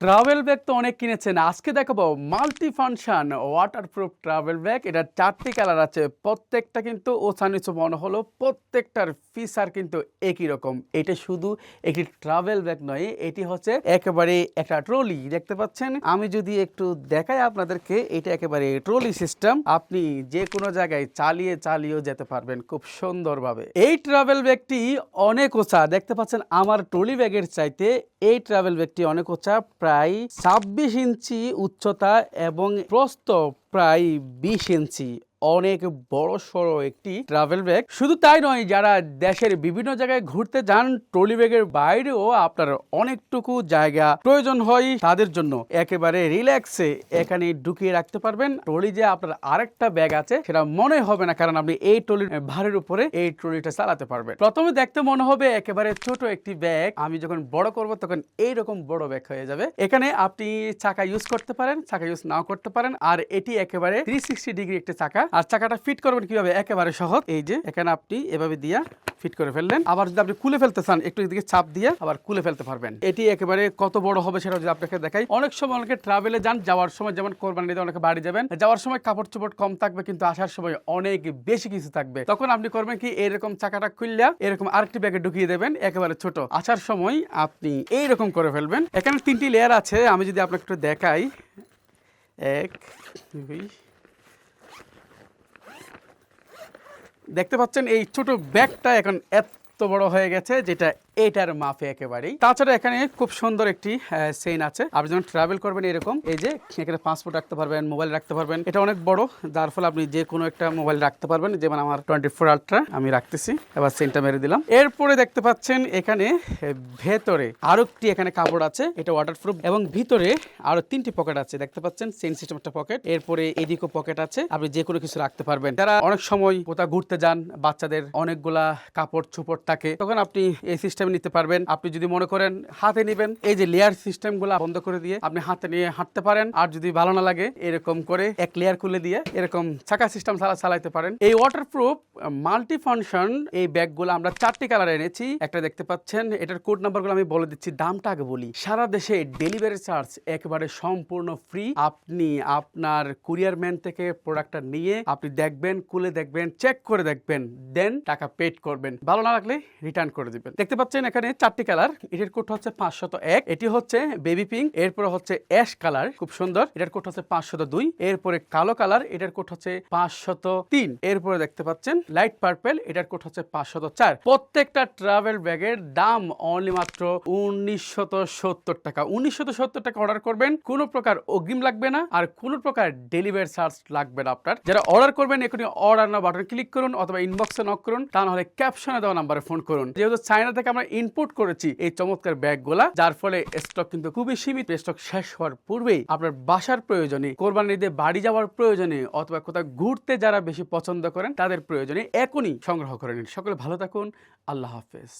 Travel bag তো অনেক কিনেছেন। আজকে দেখাবো multi function waterproof travel bag. এটা ৪টি কালার আছে। প্রত্যেকটা কিন্তু ওছানিচু মনে হলো প্রত্যেকটার ফিচার কিন্তু একই রকম। এটা শুধু একটি ট্রাভেল ব্যাগ নয়, এটি হচ্ছে একেবারে একটা ট্রলি। দেখতে পাচ্ছেন? আমি যদি একটু দেখাই আপনাদেরকে, এটা একেবারে ট্রলি সিস্টেম। আপনি যে কোনো জায়গায় চালিয়েও যেতে পারবেন খুব সুন্দরভাবে। এই ট্রাভেল ব্যাগটি অনেক উঁচা। দেখতে পাচ্ছেন আমার ট্রলি ব্যাগের চাইতে এই ট্রাভেল ব্যাগটি অনেক উঁচা, প্রায় ২৬ ইঞ্চি উচ্চতা এবং প্রস্থ প্রায় ২০ ইঞ্চি। অনেক বড় সড়ো একটি ট্রাভেল ব্যাগ। শুধু তাই নয়, যারা দেশের বিভিন্ন জায়গায় ঘুরতে যান, ট্রলি ব্যাগের বাইরেও আপনার অনেকটুকু জায়গা প্রয়োজন হয়, তাদের জন্য একেবারে রিল্যাক্সে এখানে ঢুকিয়ে রাখতে পারবেন। ট্রলি যে আপনার আরেকটা ব্যাগ আছে সেটা মনে হবে না, কারণ আপনি এই ট্রলির ভারের উপরে এই ট্রলিটা চালাতে পারবেন। প্রথমে দেখতে মনে হবে একেবারে ছোট একটি ব্যাগ, আমি যখন বড় করব তখন এইরকম বড় ব্যাগ হয়ে যাবে। এখানে আপনি চাকা ইউজ করতে পারেন, চাকা ইউজ নাও করতে পারেন। আর এটি একেবারে 360 ডিগ্রি একটা চাকা। আর চাকাটা ফিট করবেন কিভাবে? একেবারে সহজ। এই যে এখানে আপনি এভাবে দিয়া ফিট করে ফেললেন। আবার যদি আপনি খুলে ফেলতে চান, একটু এদিকে চাপ দিয়ে আবার খুলে ফেলতে পারবেন। এটি একেবারে কত বড় হবে সেটা যদি আপনাকে দেখাই। অনেক সময় অনেকে ট্রাভেলে যান, যাওয়ার সময় যেমন কোরবানিতে অনেকে বাড়ি যাবেন, যাওয়ার সময় কাপড় চোপড় কম থাকবে, কিন্তু আসার সময় অনেক বেশি কিছু থাকবে। তখন আপনি করবেন কি, এরকম চাকাটা খুললে এরকম আরেকটি ব্যাগে ঢুকিয়ে দেবেন, একেবারে ছোট। আসার সময় আপনি এইরকম করে ফেলবেন। এখানে 3টি লেয়ার আছে, আমি যদি আপনাকে একটু দেখাই। 1 2, দেখতে পাচ্ছেন এই ছোট ব্যাগটা এখন এত বড় হয়ে গেছে, যেটা এটার মাপে একেবারেই। তাছাড়া এখানে খুব সুন্দর একটি চেইন আছে। আপনি যখন ট্রাভেল করবেন এরকম, এই যে এখানে পাসপোর্ট রাখতে পারবেন, মোবাইল রাখতে পারবেন। এটা অনেক বড়, যার ফলে আপনি যে কোনো একটা মোবাইল রাখতে পারবেন। যেমন আমার 24 আলট্রা আমি রাখতেছি, এবার চেইনটা মেরে দিলাম। এরপরে দেখতে পাচ্ছেন এখানে ভেতরে আরো একটি এখানে কাপড় আছে, এটা ওয়াটারপ্রুফ, এবং ভিতরে আরো 3টি পকেট আছে। দেখতে পাচ্ছেন চেইন সিস্টেম একটা পকেট, এরপরে এদিকেও পকেট আছে, আপনি যে কোনো কিছু রাখতে পারবেন। যারা অনেক সময় কোথাও ঘুরতে যান, বাচ্চাদের অনেকগুলা কাপড় চোপড় থাকে, তখন আপনি এই সিস্টেম নিতে পারবেন। আপনি যদি মনে করেন হাতে নেবেন, এই যে লেয়ার সিস্টেম গুলা বন্ধ করে দিয়ে আপনি হাতে নিয়ে হাঁটতে পারেন। আর যদি ভালো না লাগে, এরকম করে এক লেয়ার খুলে দিয়ে এরকম চাকা সিস্টেম চালাতে পারেন। এই ওয়াটারপ্রুফ মাল্টি ফাংশন এই ব্যাগগুলো আমরা 4টি কালার এনেছি। একটা দেখতে পাচ্ছেন, এটার কোড নাম্বারগুলো আমি বলে দিচ্ছি, দামটা আগে বলি। সারা দেশে ডেলিভারি চার্জ একেবারে সম্পূর্ণ ফ্রি। আপনি আপনার কুরিয়ার ম্যান থেকে প্রোডাক্টটা নিয়ে আপনি দেখবেন, খুলে দেখবেন, চেক করে দেখবেন, দেন টাকা পেড করবেন। ভালো না লাগলে রিটার্ন করে দিবেন। দেখতে পাচ্ছেন এখানে 4টি কালার। এটার কোড হচ্ছে 501, এটি হচ্ছে বেবি পিঙ্ক, এরপরে হচ্ছে অ্যাশ কালার, খুব সুন্দর, এটার কোড হচ্ছে 502, এরপরে কালো কালার, এটার কোড হচ্ছে 503, এরপরে দেখতে পাচ্ছেন লাইট পার্পল, এটার কোড হচ্ছে 504। প্রত্যেকটা ট্রাভেল ব্যাগের দাম অনলি মাত্র 1970 টাকা। 1970 টাকা অর্ডার করবেন, কোনো প্রকার অগ্রিম লাগবে না, আর কোনো প্রকার ডেলিভারি চার্জ লাগবে না আপনার। যারা অর্ডার করবেন এখনই অর্ডার নাও বাটন ক্লিক করুন, অথবা ইনবক্সে নক করুন, তা নাহলে ক্যাপশনে দেওয়া নাম্বারে ফোন করুন। যেহেতু চায়না থেকে আমরা ইম্পোর্ট করেছি এই চমৎকার ব্যাগগুলা, যার ফলে স্টক কিন্তু খুবই সীমিত। স্টক শেষ হওয়ার পূর্বেই আপনার বাসার প্রয়োজনে, কোরবানির ঈদে বাড়ি যাওয়ার প্রয়োজনে, অথবা কোথাও ঘুরতে যারা বেশি পছন্দ করেন তাদের প্রয়োজনে এখনই সংগ্রহ করে নিন। সকলে ভালো থাকুন। আল্লাহ হাফেজ।